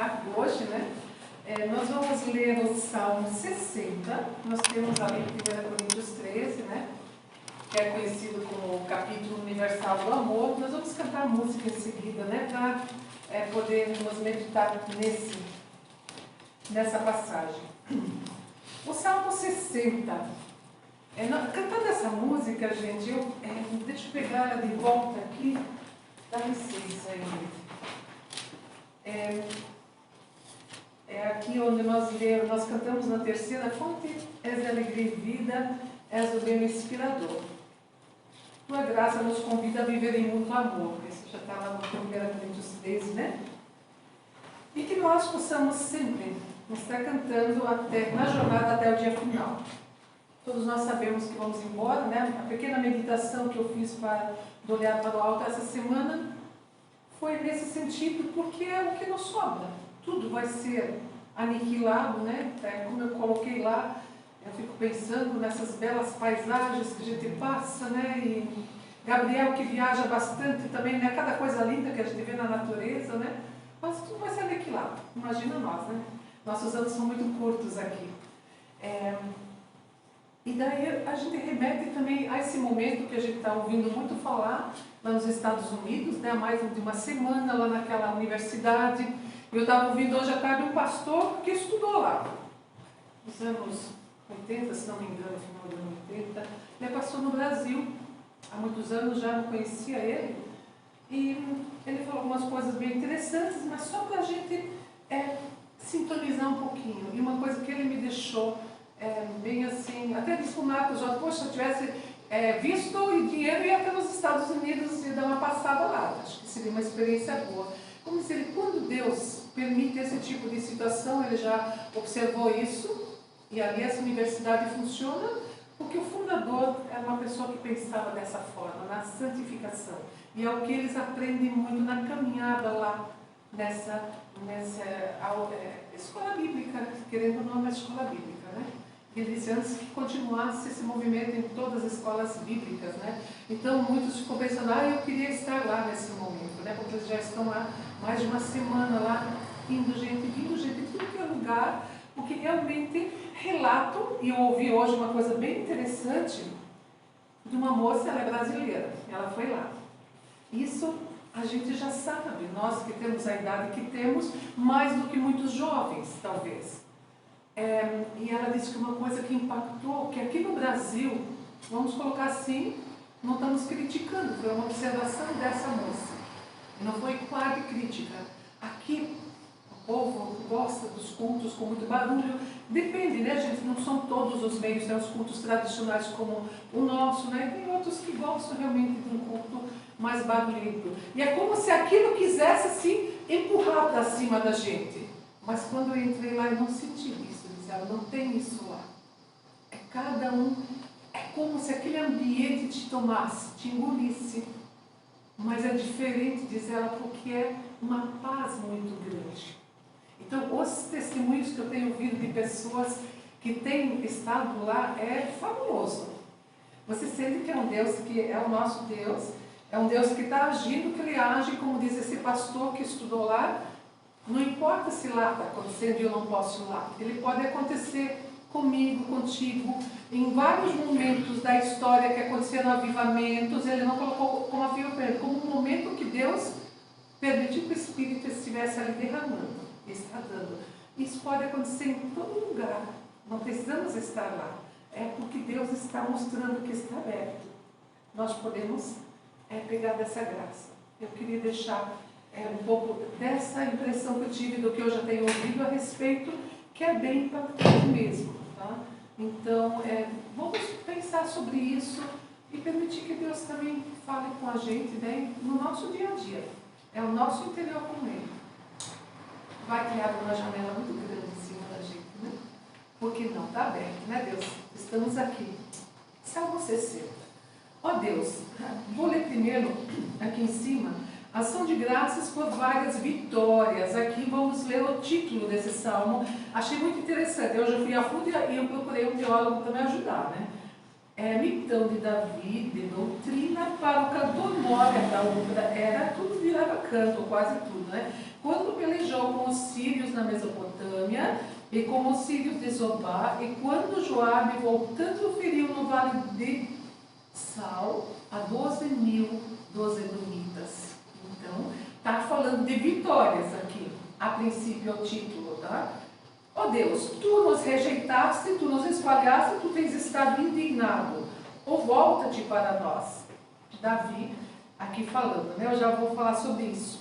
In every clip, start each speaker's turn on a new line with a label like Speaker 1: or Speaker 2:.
Speaker 1: iniciar hoje, né? Nós vamos ler o Salmo 60. Nós temos ali 1 Coríntios 13, né? Que é conhecido como o capítulo universal do amor. Nós vamos cantar música em seguida, né? Para podermos meditar nessa passagem. O Salmo 60. Cantando essa música, gente, deixa eu pegar ela de volta aqui. Dá licença aí. Aqui onde nós cantamos na terceira fonte, és alegria e vida, és o bem inspirador. Tua graça nos convida a viver em muito amor. Isso já está lá no 1 Coríntios 13, né? E que nós possamos sempre estar cantando na jornada até o dia final. Todos nós sabemos que vamos embora, né? A pequena meditação que eu fiz do olhar para o alto essa semana foi nesse sentido, porque é o que nos sobra. Tudo vai ser aniquilado, né? Como eu coloquei lá, eu fico pensando nessas belas paisagens que a gente passa, né? E Gabriel que viaja bastante também, né? Cada coisa linda que a gente vê na natureza, né? Mas tudo vai ser aniquilado. Imagina nós, né? Nossos anos são muito curtos aqui. E daí a gente remete também a esse momento que a gente está ouvindo muito falar lá nos Estados Unidos, né? Há mais de uma semana lá naquela universidade. Eu estava ouvindo hoje à tarde um pastor que estudou lá, nos anos 80, se não me engano, final dos anos 80. Ele é pastor no Brasil, há muitos anos já não conhecia ele. E ele falou algumas coisas bem interessantes, mas só para a gente sintonizar um pouquinho. E uma coisa que ele me deixou bem assim, até disse para o Marcos, poxa, se eu tivesse visto o dinheiro, ia até nos Estados Unidos e dar uma passada lá. Acho que seria uma experiência boa. Como se ele, quando Deus permite esse tipo de situação, ele já observou isso, e ali essa universidade funciona, porque o fundador era uma pessoa que pensava dessa forma, na santificação. E é o que eles aprendem muito na caminhada lá, nessa escola bíblica, querendo ou não, uma escola bíblica, né? Ele disse antes que continuasse esse movimento em todas as escolas bíblicas, né? Então muitos ficam pensando, eu queria estar lá nesse momento, né? Porque eles já estão lá mais de uma semana lá, vindo gente de tudo que é lugar, porque realmente relato, e eu ouvi hoje uma coisa bem interessante, de uma moça, ela é brasileira, ela foi lá. Isso a gente já sabe, nós que temos a idade que temos, mais do que muitos jovens, talvez. E ela disse que uma coisa que impactou, que aqui no Brasil, vamos colocar assim, não estamos criticando, foi uma observação dessa moça. Não foi quase crítica. Aqui o povo gosta dos cultos com muito barulho. Depende, né, gente? Não são todos os meios, tem os cultos tradicionais como o nosso, né? E tem outros que gostam realmente de um culto mais barulhento. E é como se aquilo quisesse, assim, empurrar para cima da gente. Mas quando eu entrei lá, eu não senti isso. Ela não tem isso lá. É cada um, é como se aquele ambiente te tomasse, te engolisse. Mas é diferente, diz ela, porque é uma paz muito grande. Então, os testemunhos que eu tenho ouvido de pessoas que têm estado lá é fabuloso. Você sente que é um Deus que é o nosso Deus, é um Deus que está agindo, que ele age, como diz esse pastor que estudou lá. Não importa se lá está acontecendo e eu não posso ir lá. Ele pode acontecer comigo, contigo, em vários momentos da história que aconteceram avivamentos. Ele não colocou como avivamento, como um momento que Deus permitiu que o Espírito estivesse ali derramando, está dando. Isso pode acontecer em todo lugar. Não precisamos estar lá. É porque Deus está mostrando que está aberto. Nós podemos pegar dessa graça. Eu queria deixar um pouco dessa impressão que eu tive do que eu já tenho ouvido a respeito, que é bem impactante mesmo, tá? Então, vamos pensar sobre isso e permitir que Deus também fale com a gente, né, no nosso dia a dia. É o nosso interior com Ele. Vai criar uma janela muito grande em cima da gente, né? Porque não está aberto, né, Deus? Estamos aqui. Salmo 60. Ó Deus, vou ler primeiro aqui em cima, ação de graças por várias vitórias. Aqui vamos ler o título desse salmo. Achei muito interessante. Eu já fui a fundo e eu procurei um teólogo para me ajudar, né? mitão de Davi, de doutrina, para o cantor-mor da outra era, tudo virava canto, quase tudo, né? Quando pelejou com os sírios na Mesopotâmia, e com os sírios de Zobá, e quando Joabe, voltando, feriu no vale de Sal a 12.000 dos edomitas. Então, está falando de vitórias aqui, a princípio é o título, tá? Ó Deus, tu nos rejeitaste, tu nos espalhaste, tu tens estado indignado, ou volta-te para nós. Davi, aqui falando, né? Eu já vou falar sobre isso.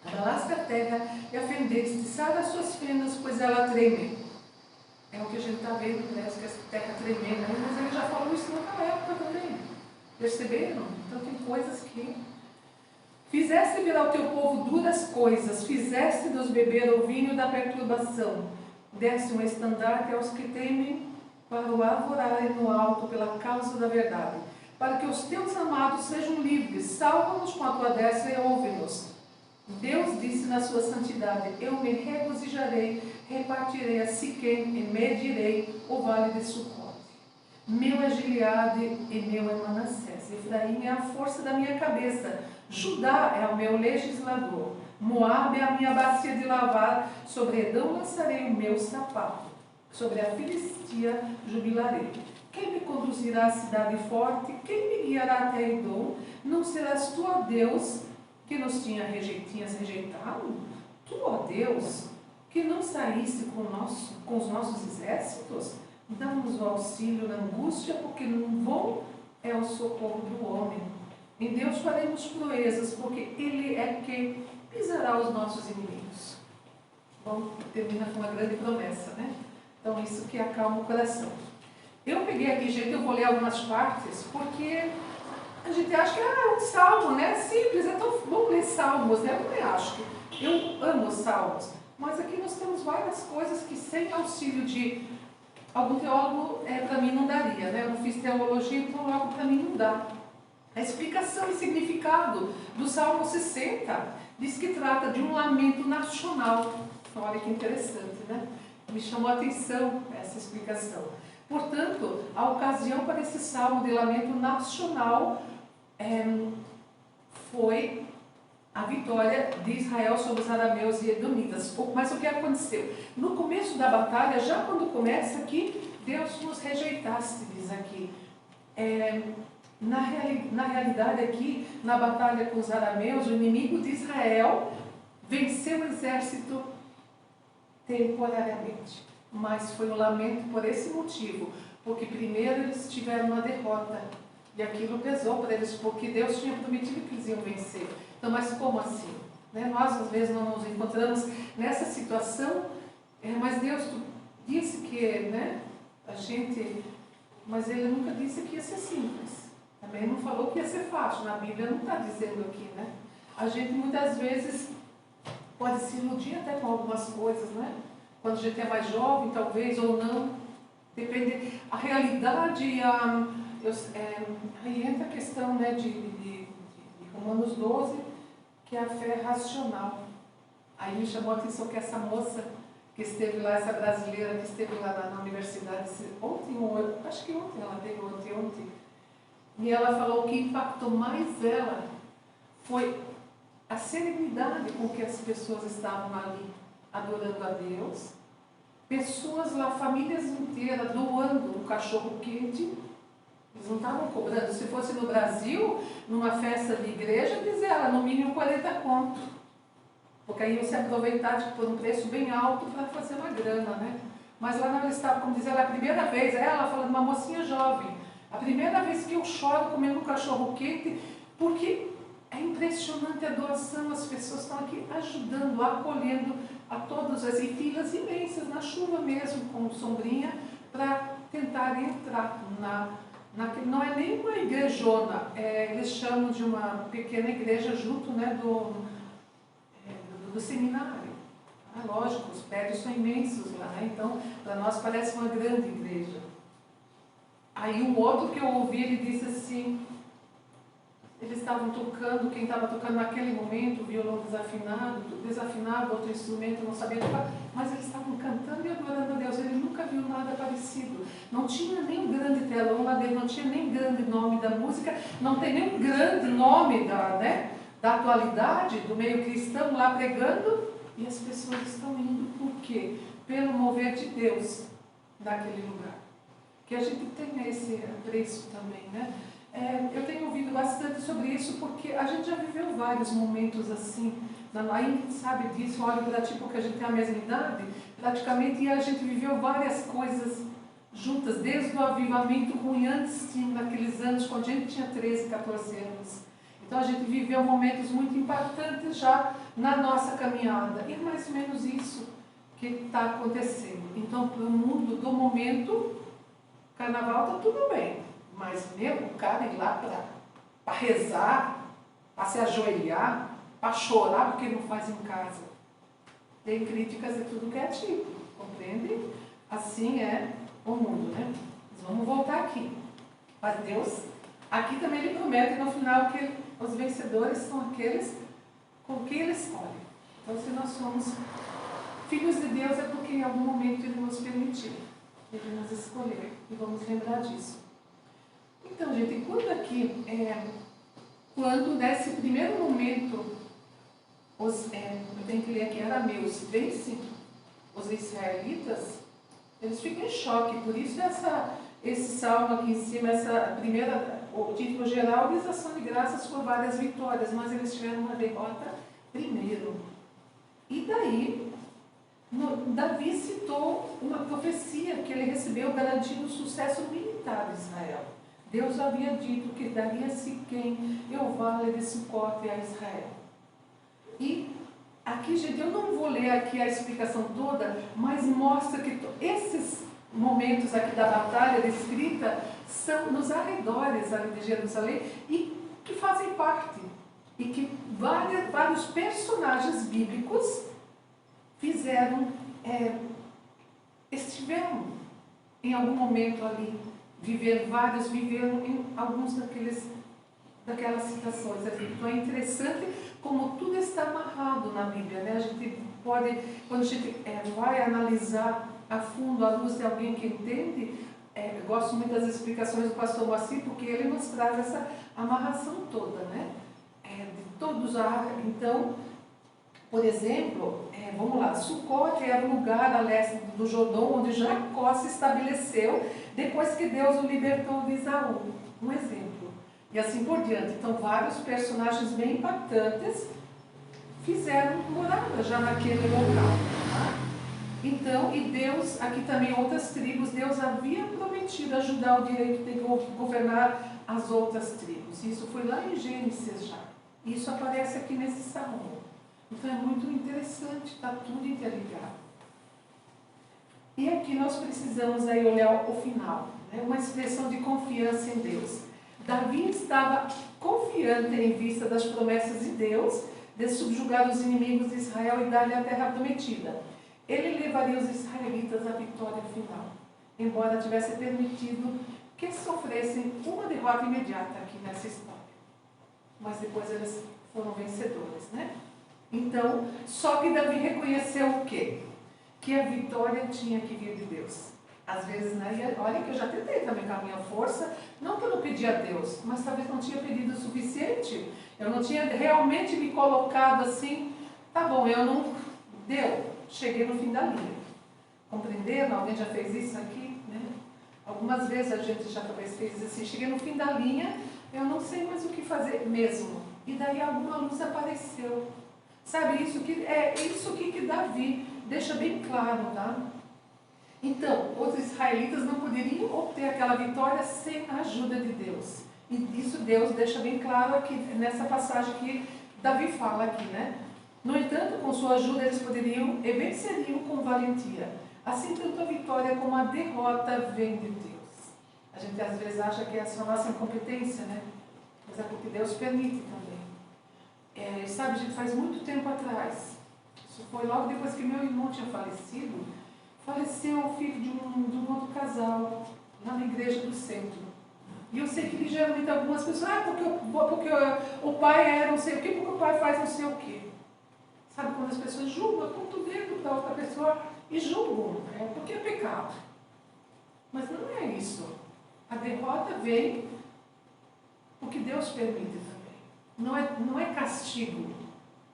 Speaker 1: Abalaste a terra e a fendeste, sai das suas fendas, pois ela treme. É o que a gente está vendo, parece que a terra tremendo, né? Mas ele já falou isso naquela época também. Perceberam? Então tem coisas que... Fizeste vir ao teu povo duras coisas, fizeste-nos beber o vinho da perturbação, deste um estandarte aos que temem para o arvorarem no alto pela causa da verdade, para que os teus amados sejam livres, salva-nos com a tua destra e ouve-nos. Deus disse na sua santidade, eu me regozijarei, repartirei a Siquém e medirei o vale de Sucote. Meu é Gileade e meu é Manassés. Efraim é a força da minha cabeça. Judá é o meu legislador. Moabe é a minha bacia de lavar. Sobre Edom lançarei o meu sapato. Sobre a Filistia jubilarei. Quem me conduzirá à cidade forte? Quem me guiará até Edom? Não serás tu, ó Deus, que nos tinhas rejeitado? Tu, ó Deus, que não saísse com os nossos exércitos? Dá-nos o auxílio na angústia, porque vão é o socorro do homem. Em Deus faremos proezas, porque Ele é quem pisará os nossos inimigos. Bom, termina com uma grande promessa, né? Então, isso que acalma o coração. Eu peguei aqui, gente, eu vou ler algumas partes, porque a gente acha que é um salmo, né? Simples, é tão bom ler salmos, né? Eu também acho que eu amo os salmos. Mas aqui nós temos várias coisas que sem auxílio de algum teólogo, para mim não daria, né? Eu não fiz teologia, então logo para mim não dá. A explicação e significado do Salmo 60 diz que trata de um lamento nacional. Olha que interessante, né? Me chamou a atenção essa explicação. Portanto, a ocasião para esse salmo de lamento nacional foi a vitória de Israel sobre os arameus e edomitas. Mas o que aconteceu? No começo da batalha, já quando começa aqui, Deus nos rejeitaste, diz aqui. Na realidade aqui, na batalha com os arameus, o inimigo de Israel venceu o exército temporariamente. Mas foi um lamento por esse motivo, porque primeiro eles tiveram uma derrota, e aquilo pesou para eles, porque Deus tinha prometido que eles iam vencer. Então, mas como assim? Né? Nós, às vezes, não nos encontramos nessa situação, mas Deus disse que, né, a gente... Mas Ele nunca disse que ia ser simples. Também não falou que ia ser fácil. Na Bíblia não está dizendo aqui, né? A gente, muitas vezes, pode se iludir até com algumas coisas, né? Quando a gente é mais jovem, talvez, ou não. Depende. A realidade, aí entra a questão, né, de Romanos 12, que é a fé racional. Aí me chamou a atenção que essa moça que esteve lá, essa brasileira que esteve lá na universidade, acho que ontem ela teve, ontem, e ela falou que impactou mais ela foi a serenidade com que as pessoas estavam ali adorando a Deus, pessoas lá, famílias inteiras, doando um cachorro quente. Eles não estavam cobrando. Se fosse no Brasil, numa festa de igreja, diz ela, no mínimo 40 conto. Porque aí iam se aproveitar por um preço bem alto para fazer uma grana, né? Mas lá não estava, como diz ela, a primeira vez, ela falando, uma mocinha jovem, a primeira vez que eu choro comendo um cachorro quente, porque é impressionante a doação, as pessoas estão aqui ajudando, acolhendo a todos, as filas imensas, na chuva mesmo, com sombrinha, para tentar entrar não é nem uma igrejona, eles chamam de uma pequena igreja junto, né, do seminário. Lógico, os prédios são imensos lá, né? Então para nós parece uma grande igreja. Aí um outro que eu ouvi, ele disse assim, eles estavam tocando, quem estava tocando naquele momento, o violão desafinado, desafinado, outro instrumento, não sabia tocar, mas eles estavam cantando e adorando a Deus. Ele nunca viu nada parecido. Não tinha nem um grande telão lá dentro, não tinha nem grande nome da música, não tem nem um grande nome da atualidade, do meio cristão lá pregando, e as pessoas estão indo por quê? Pelo mover de Deus naquele lugar. Que a gente tem esse apreço também, né? Eu tenho ouvido bastante sobre isso porque a gente já viveu vários momentos assim. A Ingrid sabe disso, olha para ti porque a gente tem a mesma idade, praticamente, e a gente viveu várias coisas juntas, desde o avivamento ruim antes, naqueles anos, quando a gente tinha 13, 14 anos. Então a gente viveu momentos muito impactantes já na nossa caminhada. E é mais ou menos isso que está acontecendo. Então, para o mundo do momento, carnaval está tudo bem. Mas mesmo o cara ir lá para rezar, para se ajoelhar, para chorar porque não faz em casa. Tem críticas e tudo que é tipo, compreende? Assim é o mundo, né? Mas vamos voltar aqui. Mas Deus, aqui também Ele promete no final que os vencedores são aqueles com quem Ele escolhe. Então, se nós somos filhos de Deus, é porque em algum momento Ele nos permitiu, Ele nos escolheu. E vamos lembrar disso. Então, gente, quando nesse primeiro momento, eu tenho que ler aqui, arameus, vencem os israelitas, eles ficam em choque. Por isso esse salmo aqui em cima, o título geral diz ação de graças por várias vitórias, mas eles tiveram uma derrota primeiro. E daí, Davi citou uma profecia que ele recebeu garantindo o sucesso militar de Israel. Deus havia dito que daria Siquém e o vale de Sucote a Israel. E aqui, gente, eu não vou ler aqui a explicação toda, mas mostra que esses momentos aqui da batalha descrita são nos arredores ali de Jerusalém e que fazem parte. E que vários personagens bíblicos estiveram em algum momento ali, viveram em alguns daquelas citações. Então é interessante como tudo está amarrado na Bíblia, né? A gente pode, quando a gente vai analisar a fundo, à luz de alguém que entende, eu gosto muito das explicações do pastor Moacir, porque ele nos traz essa amarração toda, né? De todos então, por exemplo, vamos lá, Sucote era um lugar a leste do Jordão, onde Jacó se estabeleceu depois que Deus o libertou de Esaú. Um exemplo. E assim por diante. Então, vários personagens bem impactantes fizeram morada já naquele local. Tá? Então, e Deus, aqui também outras tribos, Deus havia prometido ajudar o direito de governar as outras tribos. Isso foi lá em Gênesis já. Isso aparece aqui nesse salmo. Então é muito interessante, está tudo interligado. E aqui nós precisamos aí olhar o final, né? Uma expressão de confiança em Deus. Davi estava confiante em vista das promessas de Deus de subjugar os inimigos de Israel e dar-lhe a terra prometida. Ele levaria os israelitas à vitória final, embora tivesse permitido que sofressem uma derrota imediata aqui nessa história. Mas depois eles foram vencedores, né? Então, só que Davi reconheceu o quê? Que a vitória tinha que vir de Deus. Às vezes, né? Olha que eu já tentei também com a minha força, não que eu não pedi a Deus, mas talvez não tinha pedido o suficiente. Eu não tinha realmente me colocado assim, tá bom, deu, cheguei no fim da linha. Compreenderam? Alguém já fez isso aqui? Né? Algumas vezes a gente já talvez fez assim, cheguei no fim da linha, eu não sei mais o que fazer mesmo. E daí alguma luz apareceu. Sabe, isso que Davi deixa bem claro, tá? Então, os israelitas não poderiam obter aquela vitória sem a ajuda de Deus. E isso Deus deixa bem claro aqui, nessa passagem que Davi fala aqui, né? No entanto, com sua ajuda, eles poderiam e venceriam com valentia. Assim, tanto a vitória como a derrota vem de Deus. A gente às vezes acha que é só nossa incompetência, né? Mas é porque Deus permite também. Sabe, gente, faz muito tempo atrás, isso foi logo depois que meu irmão tinha falecido, faleceu o filho de um outro casal, lá na igreja do centro. E eu sei que geralmente algumas pessoas, porque o pai é não sei o quê, porque o pai faz não sei o quê. Sabe quando as pessoas julgam, apontam o dedo para outra pessoa e julgam, porque é pecado. Mas não é isso. A derrota vem porque Deus permite também. Não é castigo.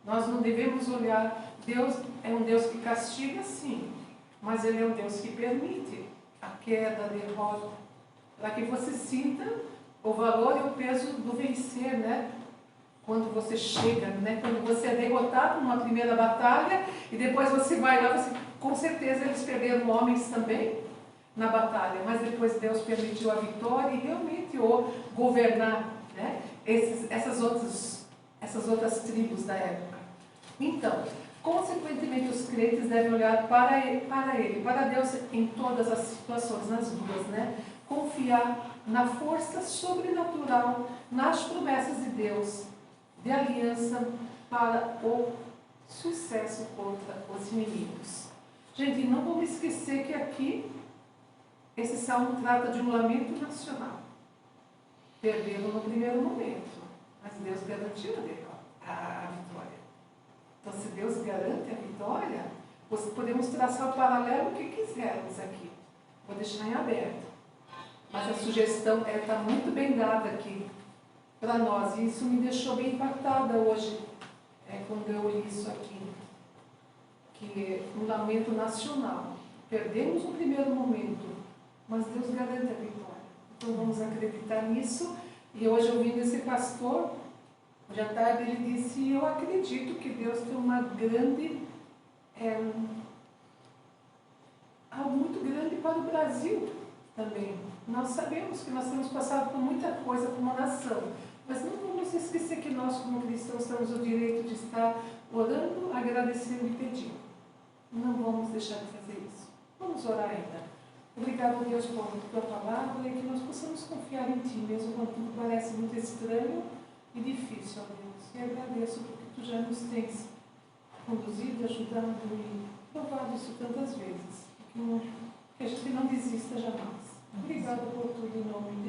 Speaker 1: Nós não devemos olhar, Deus é um Deus que castiga, sim, mas Ele é um Deus que permite a queda, a derrota, para que você sinta o valor e o peso do vencer, né? Quando você chega, né? Quando você é derrotado numa primeira batalha e depois você vai lá, com certeza eles perderam homens também na batalha, mas depois Deus permitiu a vitória e realmente o governar, né? Essas outras tribos da época. Então, consequentemente, os crentes devem olhar para ele, para Deus em todas as situações, nas duas, né? Confiar na força sobrenatural, nas promessas de Deus, de aliança para o sucesso contra os inimigos. Gente, não vamos esquecer que aqui esse salmo trata de um lamento nacional. Perderam no primeiro momento, mas Deus garantiu a vitória. Então, se Deus garante a vitória, podemos traçar o paralelo que quisermos aqui. Vou deixar em aberto. Mas a sugestão está muito bem dada aqui para nós. E isso me deixou bem impactada hoje, quando eu li isso aqui. Que um lamento nacional. Perdemos no primeiro momento, mas Deus garante a vitória. Então vamos acreditar nisso. E hoje, ouvindo esse pastor, hoje à tarde ele disse, eu acredito que Deus tem uma grande, algo muito grande para o Brasil também. Nós sabemos que nós temos passado por muita coisa como nação, mas não vamos esquecer que nós, como cristãos, temos o direito de estar orando, agradecendo e pedindo. Não vamos deixar de fazer isso. Vamos orar ainda. Obrigado, Deus, por tua palavra e que nós possamos confiar em Ti, mesmo quando tudo parece muito estranho e difícil, ó Deus. E agradeço porque Tu já nos tens conduzido, ajudado e provado isso tantas vezes. Que a gente não desista jamais. Obrigada por tudo em nome